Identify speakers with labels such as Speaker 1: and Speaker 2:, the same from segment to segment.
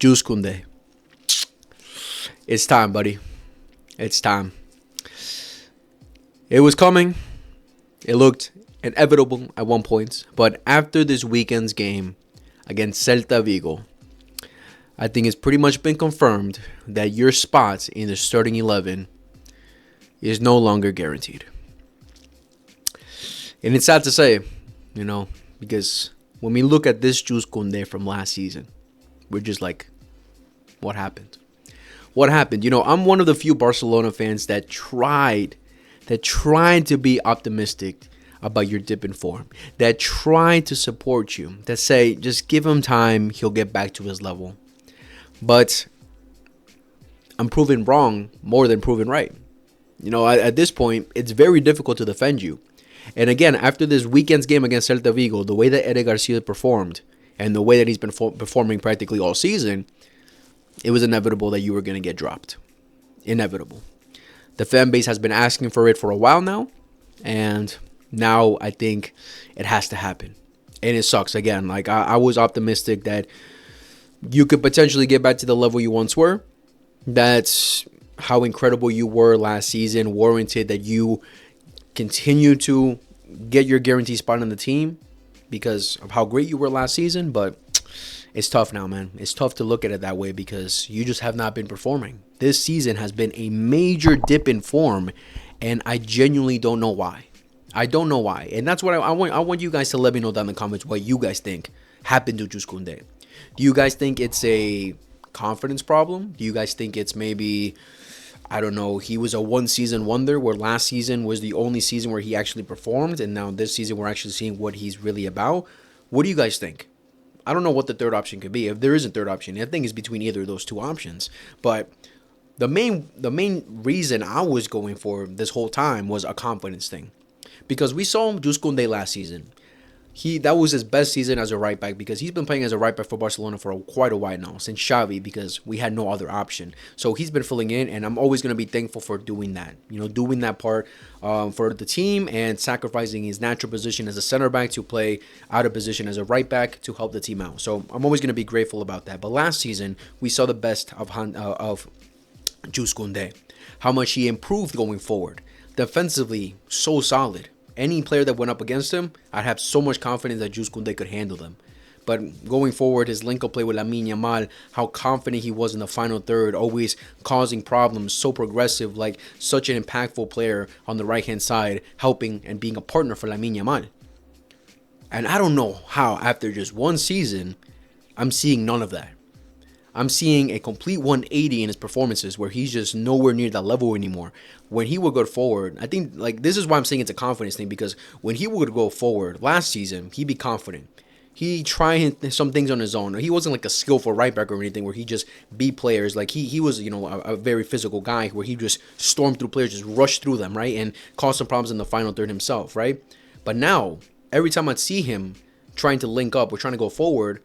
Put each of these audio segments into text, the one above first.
Speaker 1: Jules Kounde. It's time, buddy. It's time. It was coming. It looked inevitable at one point. But after this weekend's game against Celta Vigo, I think it's pretty much been confirmed that your spot in the starting 11 is no longer guaranteed. And it's sad to say, because when we look at this Jules Kounde from last season, we're just like, what happened? What happened? I'm one of the few Barcelona fans that tried to be optimistic about your dip in form, that tried to support you, that say, just give him time, he'll get back to his level. But I'm proven wrong more than proven right. At this point, it's very difficult to defend you. And again, after this weekend's game against Celta Vigo, the way that Eric Garcia performed and the way that he's been performing practically all season, it was inevitable that you were going to get dropped. Inevitable. The fan base has been asking for it for a while now, and now I think it has to happen. And it sucks. Again, I was optimistic that you could potentially get back to the level you once were. That's how incredible you were last season, warranted that you continue to get your guaranteed spot on the team because of how great you were last season. But it's tough now, man. It's tough to look at it that way because you just have not been performing. This season has been a major dip in form, and I genuinely don't know why. I don't know why. And that's what I want you guys to let me know down in the comments what you guys think happened to Jules Kounde. Do you guys think it's a confidence problem? Do you guys think it's maybe, I don't know, he was a one-season wonder where last season was the only season where he actually performed, and now this season we're actually seeing what he's really about? What do you guys think? I don't know what the third option could be. If there is a third option, I think it's between either of those two options. But the main reason I was going for this whole time was a confidence thing. Because we saw Jules Kounde last season. That was his best season as a right back because he's been playing as a right back for Barcelona for quite a while now, since Xavi, because we had no other option. So he's been filling in, and I'm always going to be thankful for doing that. Doing that part for the team and sacrificing his natural position as a center back to play out of position as a right back to help the team out. So I'm always going to be grateful about that. But last season, we saw the best of Jules Kounde, how much he improved going forward. Defensively, so solid. Any player that went up against him, I'd have so much confidence that Jules Kounde could handle them. But going forward, his link-up play with Lamine Yamal, how confident he was in the final third, always causing problems, so progressive, like such an impactful player on the right-hand side, helping and being a partner for Lamine Yamal. And I don't know how, after just one season, I'm seeing none of that. I'm seeing a complete 180 in his performances where he's just nowhere near that level anymore. When he would go forward, I think this is why I'm saying it's a confidence thing, because when he would go forward last season, he'd be confident. He tried some things on his own. He wasn't like a skillful right back or anything where he just beat players. Like he was, a very physical guy where he just stormed through players, just rushed through them, right? And caused some problems in the final third himself, right? But now, every time I'd see him trying to link up or trying to go forward,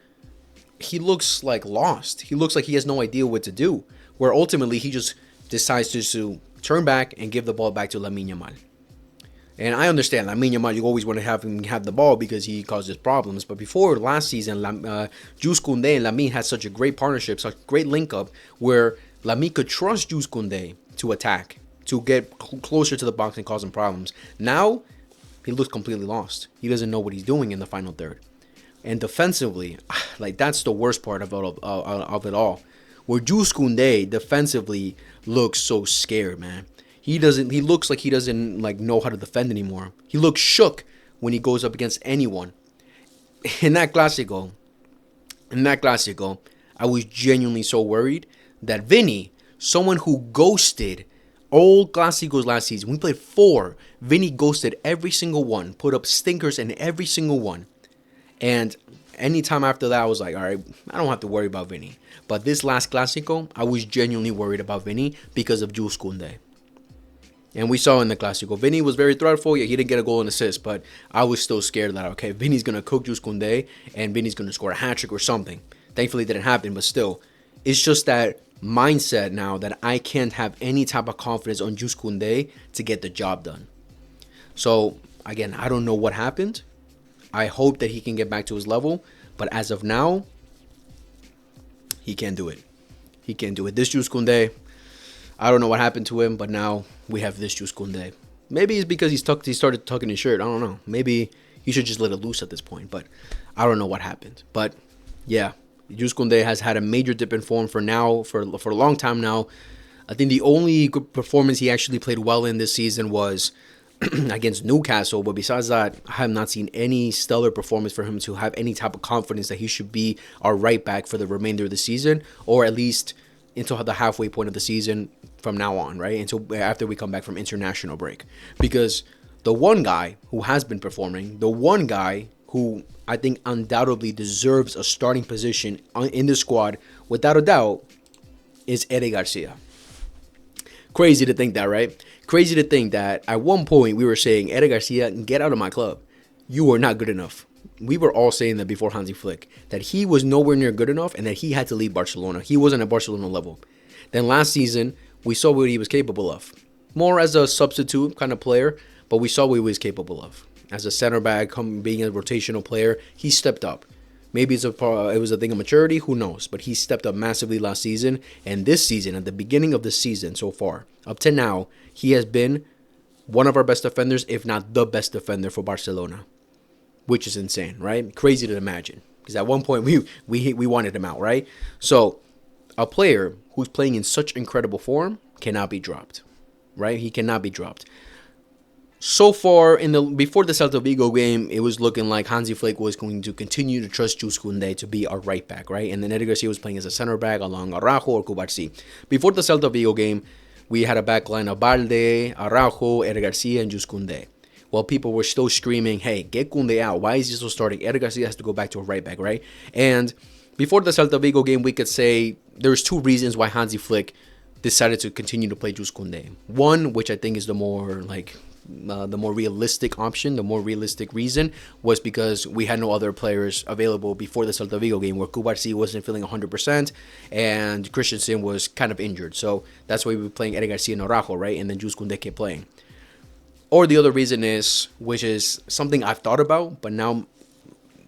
Speaker 1: he looks like lost. He looks like he has no idea what to do. Where ultimately he just decides to turn back and give the ball back to Lamine Yamal. And I understand Lamine Yamal, you always want to have him have the ball because he causes problems. But before last season, Jules Kounde and Lamine had such a great partnership, such a great link up, where Lamine could trust Jules Kounde to attack, to get closer to the box and cause him problems. Now, he looks completely lost. He doesn't know what he's doing in the final third. And defensively, that's the worst part of it all. Where Jules Kounde defensively looks so scared, man. He looks like he doesn't know how to defend anymore. He looks shook when he goes up against anyone. In that Clásico, I was genuinely so worried that Vinny, someone who ghosted all Clásicos last season, we played 4. Vinny ghosted every single one, put up stinkers in every single one. And anytime after that, I was like, all right, I don't have to worry about Vinny. But this last Clásico, I was genuinely worried about Vinny because of Jules Kounde. And we saw in the Clásico, Vinny was very threatful. Yeah, he didn't get a goal and assist, but I was still scared that, okay, Vinny's going to cook Jules Kounde and Vinny's going to score a hat-trick or something. Thankfully, it didn't happen, but still. It's just that mindset now that I can't have any type of confidence on Jules Kounde to get the job done. So, again, I don't know what happened. I hope that he can get back to his level, but as of now, He can't do it. He can't do it. This Jules Kounde, I don't know what happened to him, but now we have this Jules Kounde. Maybe it's because he started tucking his shirt. I don't know. Maybe he should just let it loose at this point, but I don't know what happened. But yeah, Jules Kounde has had a major dip in form for a long time now. I think the only good performance he actually played well in this season was against Newcastle, but besides that, I have not seen any stellar performance for him to have any type of confidence that he should be our right back for the remainder of the season, or at least until the halfway point of the season from now on, right? Until after we come back from international break. Because the one guy who has been performing, the one guy who I think undoubtedly deserves a starting position in the squad, without a doubt, is Eric Garcia. Crazy to think that, right? Crazy to think that at one point we were saying, Eric Garcia, get out of my club. You are not good enough. We were all saying that before Hansi Flick, that he was nowhere near good enough and that he had to leave Barcelona. He wasn't at Barcelona level. Then last season, we saw what he was capable of. More as a substitute kind of player, but we saw what he was capable of. As a center back, being a rotational player, he stepped up. Maybe it was a thing of maturity, who knows? But he stepped up massively last season. And this season, at the beginning of the season so far, up to now, he has been one of our best defenders, if not the best defender for Barcelona. Which is insane, right? Crazy to imagine. Because at one point, we wanted him out, right? So, a player who's playing in such incredible form cannot be dropped, right? He cannot be dropped. So far, before the Celta Vigo game, it was looking like Hansi Flick was going to continue to trust Jules Kounde to be our right back, right? And then Eric Garcia was playing as a center back along Araujo or Cubarsí. Before the Celta Vigo game, we had a back line of Balde, Araujo, Eric Garcia, and Jules Kounde. Well, people were still screaming, hey, get Kounde out. Why is he still starting? Eric Garcia has to go back to a right back, right? And before the Celta Vigo game, we could say there's two reasons why Hansi Flick decided to continue to play Jules Kounde. One, which I think is the more realistic option, the more realistic reason, was because we had no other players available before the Celta Vigo game, where Cubarsí wasn't feeling 100% and Christensen was kind of injured. So that's why we were playing Eric Garcia and Araujo, right? And then Jules Kounde kept playing. Or the other reason is, which is something I've thought about, but now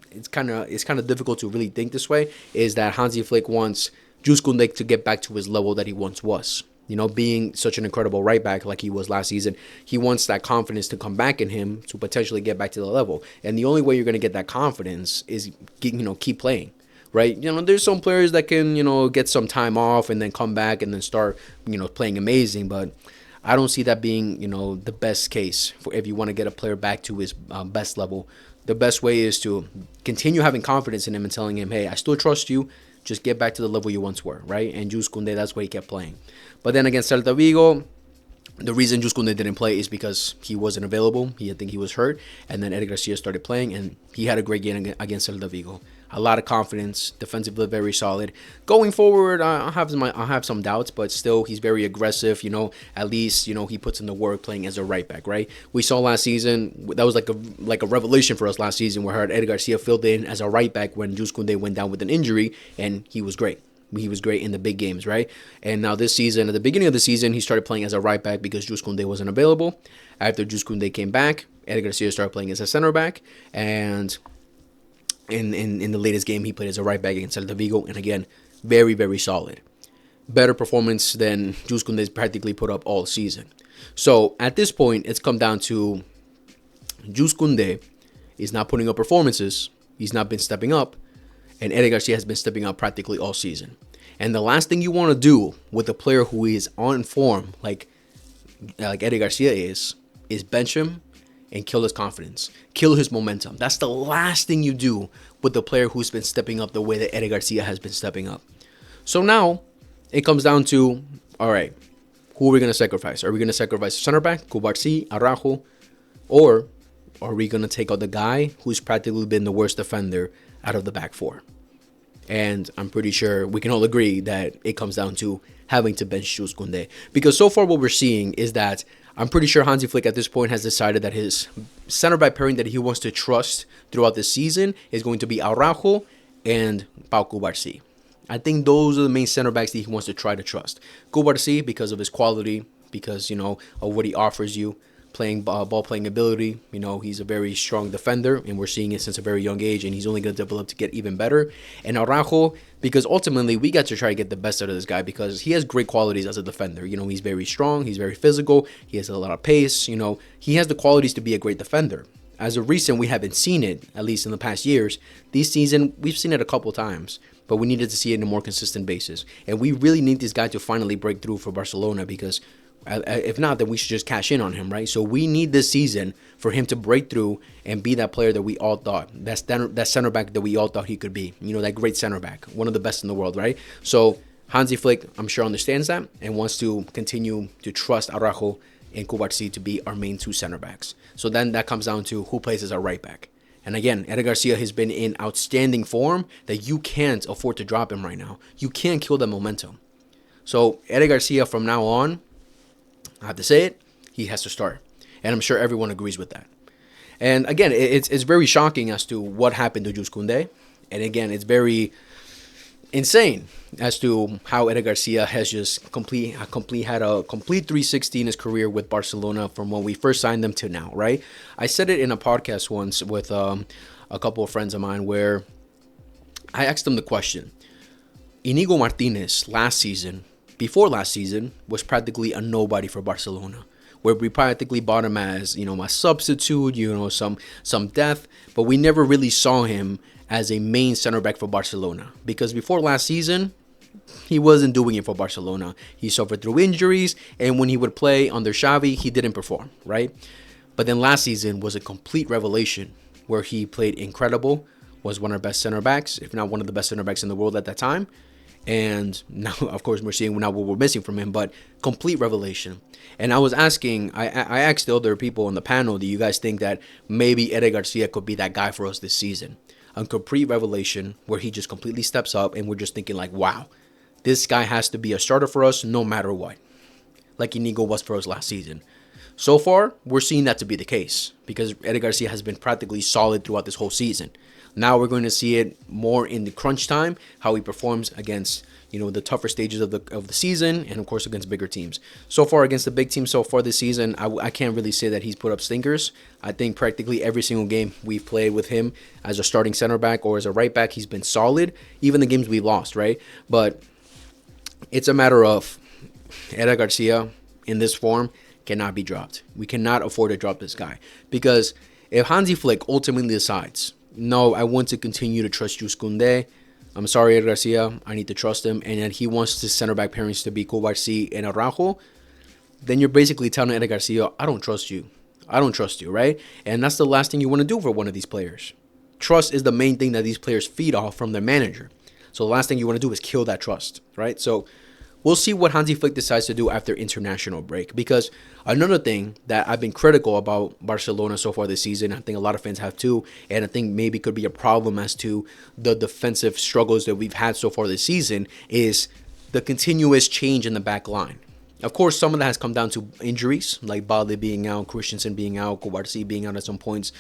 Speaker 1: it's kind of difficult to really think this way, is that Hansi Flick wants Jules Kounde to get back to his level that he once was. You know, being such an incredible right back like he was last season, he wants that confidence to come back in him to potentially get back to the level. And the only way you're going to get that confidence is, keep playing, right? You know, there's some players that can, get some time off and then come back and then start, playing amazing. But I don't see that being, the best case for if you want to get a player back to his best level. The best way is to continue having confidence in him and telling him, hey, I still trust you. Just get back to the level you once were, right? And Jules Kounde, that's why he kept playing. But then against Celta Vigo, the reason Jules Kounde didn't play is because he wasn't available. I think he was hurt. And then Eric Garcia started playing, and he had a great game against Celta Vigo. A lot of confidence, defensively very solid. Going forward, I have some doubts, but still he's very aggressive. At least he puts in the work playing as a right back, right? We saw last season that was like a revelation for us last season, where Eric Garcia filled in as a right back when Jules Kounde went down with an injury, and he was great. He was great in the big games, right? And now this season, at the beginning of the season, he started playing as a right back because Jules Kounde wasn't available. After Jules Kounde came back, Eric Garcia started playing as a center back, and in the latest game, he played as a right back against Celta Vigo, and again, very, very solid. Better performance than Jules Kounde's practically put up all season. So at this point, it's come down to Jules Kounde is not putting up performances. He's not been stepping up. And Eric Garcia has been stepping up practically all season. And the last thing you want to do with a player who is on form, like Eric Garcia is bench him and kill his confidence, kill his momentum. That's the last thing you do with the player who's been stepping up the way that Eric Garcia has been stepping up. So now it comes down to, all right, who are we going to sacrifice? Are we going to sacrifice center back, Cubarsí, Araujo, or are we going to take out the guy who's practically been the worst defender out of the back four? And I'm pretty sure we can all agree that it comes down to having to bench Jules Kounde. Because so far what we're seeing is that I'm pretty sure Hansi Flick at this point has decided that his center back pairing that he wants to trust throughout the season is going to be Araujo and Pau Cubarsí. I think those are the main center backs that he wants to try to trust. Cubarsí because of his quality, because, of what he offers you. ball playing ability. You know, he's a very strong defender, and we're seeing it since a very young age, and he's only going to develop to get even better. And Araujo, because ultimately we got to try to get the best out of this guy because he has great qualities as a defender. You know, he's very strong, he's very physical, he has a lot of pace. You know, he has the qualities to be a great defender. As of recent, we haven't seen it, at least in the past years. This season, we've seen it a couple times, but we needed to see it on a more consistent basis. And we really need this guy to finally break through for Barcelona because if not, then we should just cash in on him, right? So we need this season for him to break through and be that player that we all thought, that center back that we all thought he could be. You know, that great center back, one of the best in the world, right? So Hansi Flick, I'm sure, understands that and wants to continue to trust Araujo and Cubarsí to be our main two center backs. So then that comes down to who plays as our right back. And again, Eric Garcia has been in outstanding form that you can't afford to drop him right now. You can't kill the momentum. So Eric Garcia from now on, I have to say it, he has to start. And I'm sure everyone agrees with that. And again, it's very shocking as to what happened to Jules Kounde. And again, it's very insane as to how Eric Garcia has just had a complete 360 in his career with Barcelona from when we first signed them to now, right? I said it in a podcast once with a couple of friends of mine where I asked them the question. Inigo Martinez before last season, was practically a nobody for Barcelona, where we practically bought him as, you know, a substitute, you know, some depth, but we never really saw him as a main center back for Barcelona because before last season, he wasn't doing it for Barcelona. He suffered through injuries, and when he would play under Xavi, he didn't perform, right? But then last season was a complete revelation where he played incredible, was one of our best center backs, if not one of the best center backs in the world at that time. And now, of course, we're seeing now what we're missing from him, but complete revelation. And I was asking, I asked the other people on the panel, do you guys think that maybe Eric Garcia could be that guy for us this season? A complete revelation where he just completely steps up and we're just thinking like, wow, this guy has to be a starter for us no matter what, like Inigo was for us last season. So far, we're seeing that to be the case because Eric Garcia has been practically solid throughout this whole season. Now we're going to see it more in the crunch time, how he performs against, you know, the tougher stages of the season and, of course, against bigger teams. So far, against the big teams so far this season, I can't really say that he's put up stinkers. I think practically every single game we've played with him as a starting center back or as a right back, he's been solid, even the games we lost, right? But it's a matter of Eric Garcia in this form cannot be dropped. We cannot afford to drop this guy because if Hansi Flick ultimately decides, no, I want to continue to trust Jules Kounde, I'm sorry, Eric Garcia, I need to trust him, and then he wants his center back pairings to be Cubarsí and Araujo, then you're basically telling Eric Garcia, I don't trust you. I don't trust you, right? And that's the last thing you want to do for one of these players. Trust is the main thing that these players feed off from their manager. So the last thing you want to do is kill that trust, right? So we'll see what Hansi Flick decides to do after international break. Because another thing that I've been critical about Barcelona so far this season, I think a lot of fans have too, and I think maybe could be a problem as to the defensive struggles that we've had so far this season, is the continuous change in the back line. Of course, some of that has come down to injuries, like Balde being out, Christensen being out, Cubarsí being out at some points.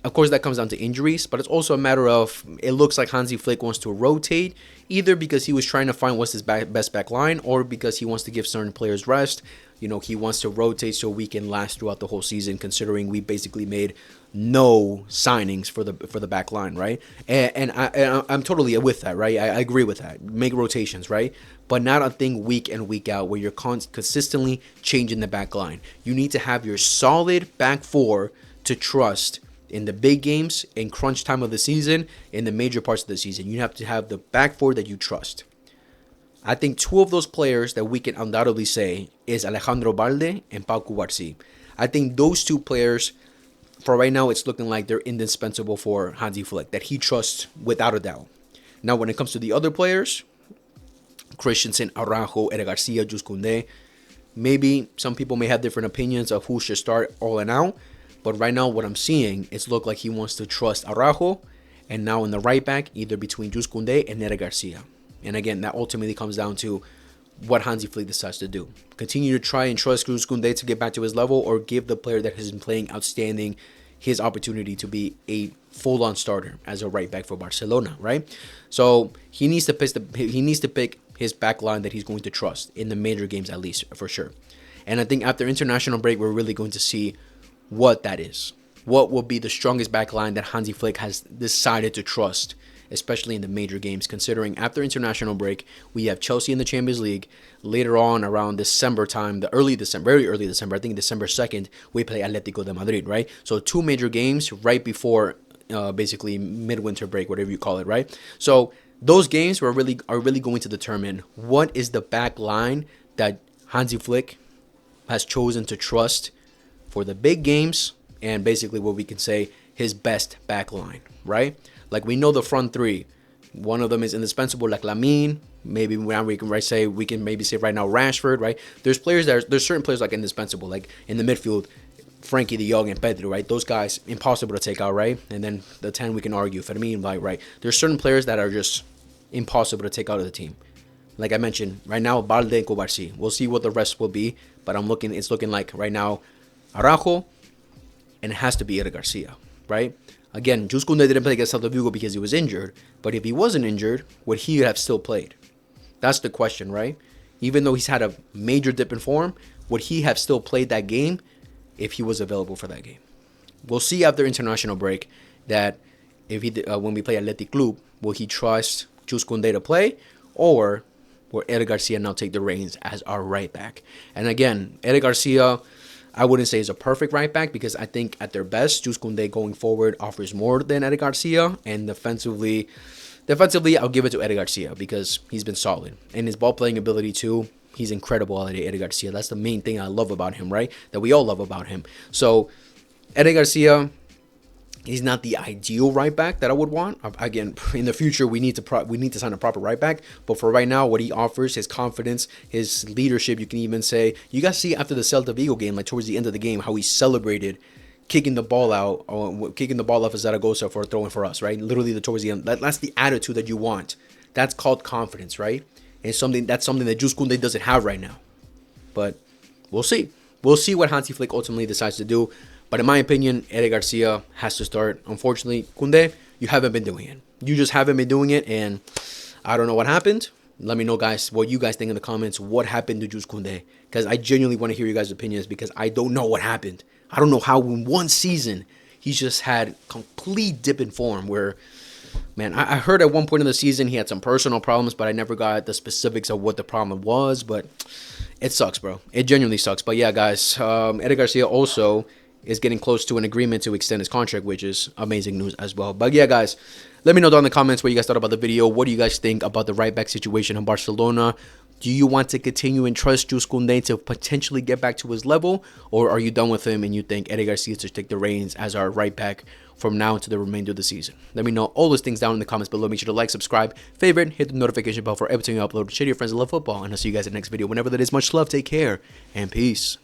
Speaker 1: Of course, that comes down to injuries, but it's also a matter of, it looks like Hansi Flick wants to rotate, either because he was trying to find what's his best back line, or because he wants to give certain players rest. You know, he wants to rotate so we can last throughout the whole season, considering we basically made no signings for the back line, right? And I'm totally with that, right? I agree with that. Make rotations, right? But not a thing week in, week out where you're consistently changing the back line. You need to have your solid back four to trust in the big games, in crunch time of the season, in the major parts of the season. You have to have the back four that you trust. I think two of those players that we can undoubtedly say is Alejandro Balde and Pau Cubarsí. I think those two players, for right now, it's looking like they're indispensable for Hansi Flick, that he trusts without a doubt. Now, when it comes to the other players, Christensen, Araujo, Eric Garcia, Jules Kounde, maybe some people may have different opinions of who should start all and out. But right now, what I'm seeing is look like he wants to trust Araujo, and now in the right back, either between Jules Kounde and Eric Garcia. And again, that ultimately comes down to what Hansi Flick decides to do. Continue to try and trust Jules Kounde to get back to his level, or give the player that has been playing outstanding his opportunity to be a full-on starter as a right back for Barcelona, right? So he needs to pick his back line that he's going to trust in the major games, at least, for sure. And I think after international break, we're really going to see what that is. What will be the strongest back line that Hansi Flick has decided to trust, especially in the major games, considering after international break, we have Chelsea in the Champions League. Later on, around December time, very early December, I think December 2nd, we play Atletico de Madrid, right? So 2 major games right before basically midwinter break, whatever you call it, right? So those games are really going to determine what is the back line that Hansi Flick has chosen to trust for the big games, and basically what we can say his best back line, right? Like, we know the front three. One of them is indispensable, like Lamine. Maybe now we can say right now Rashford, right? There's certain players like indispensable, like in the midfield, Frankie de Jong and Pedro, right? Those guys impossible to take out, right? And then the 10 we can argue Fermin, right? There's certain players that are just impossible to take out of the team. Like I mentioned, right now Balde and Kovarci. We'll see what the rest will be, but it's looking like right now Araujo, and it has to be Eric Garcia, right? Again, Jules Kounde didn't play against Celta Vigo because he was injured, but if he wasn't injured, would he have still played? That's the question, right? Even though he's had a major dip in form, would he have still played that game if he was available for that game? We'll see after international break that if when we play Athletic Club, will he trust Jules Kounde to play, or will Eric Garcia now take the reins as our right back? And again, Eric Garcia, I wouldn't say is a perfect right back, because I think at their best, Jules Kounde going forward offers more than Eric Garcia, and defensively, I'll give it to Eric Garcia because he's been solid, and his ball playing ability too. He's incredible at Eric Garcia. That's the main thing I love about him, right? That we all love about him. So Eric Garcia, he's not the ideal right back that I would want. Again, in the future, we need to sign a proper right back. But for right now, what he offers, his confidence, his leadership, you can even say, you guys see after the Celta Vigo game, like towards the end of the game, how he celebrated kicking the ball off of Zaragoza for throwing for us, right? Literally towards the end. That's the attitude that you want. That's called confidence, right? And that's something that Jules Kounde doesn't have right now. But we'll see. We'll see what Hansi Flick ultimately decides to do. But in my opinion, Eric Garcia has to start. Unfortunately, Kounde, you haven't been doing it. You just haven't been doing it, and I don't know what happened. Let me know, guys, what you guys think in the comments. What happened to Jules Kounde? Because I genuinely want to hear you guys' opinions, because I don't know what happened. I don't know how in one season he's just had complete dip in form where, man, I heard at one point in the season he had some personal problems, but I never got the specifics of what the problem was. But it sucks, bro. It genuinely sucks. But yeah, guys, Eric Garcia also is getting close to an agreement to extend his contract, which is amazing news as well. But yeah, guys, let me know down in the comments what you guys thought about the video. What do you guys think about the right back situation in Barcelona? Do you want to continue and trust Jules Kounde to potentially get back to his level? Or are you done with him and you think Eric Garcia should take the reins as our right back from now to the remainder of the season? Let me know all those things down in the comments below. Make sure to like, subscribe, favorite, hit the notification bell for every time you upload. Share to your friends that love football. And I'll see you guys in the next video. Whenever that is, much love, take care, and peace.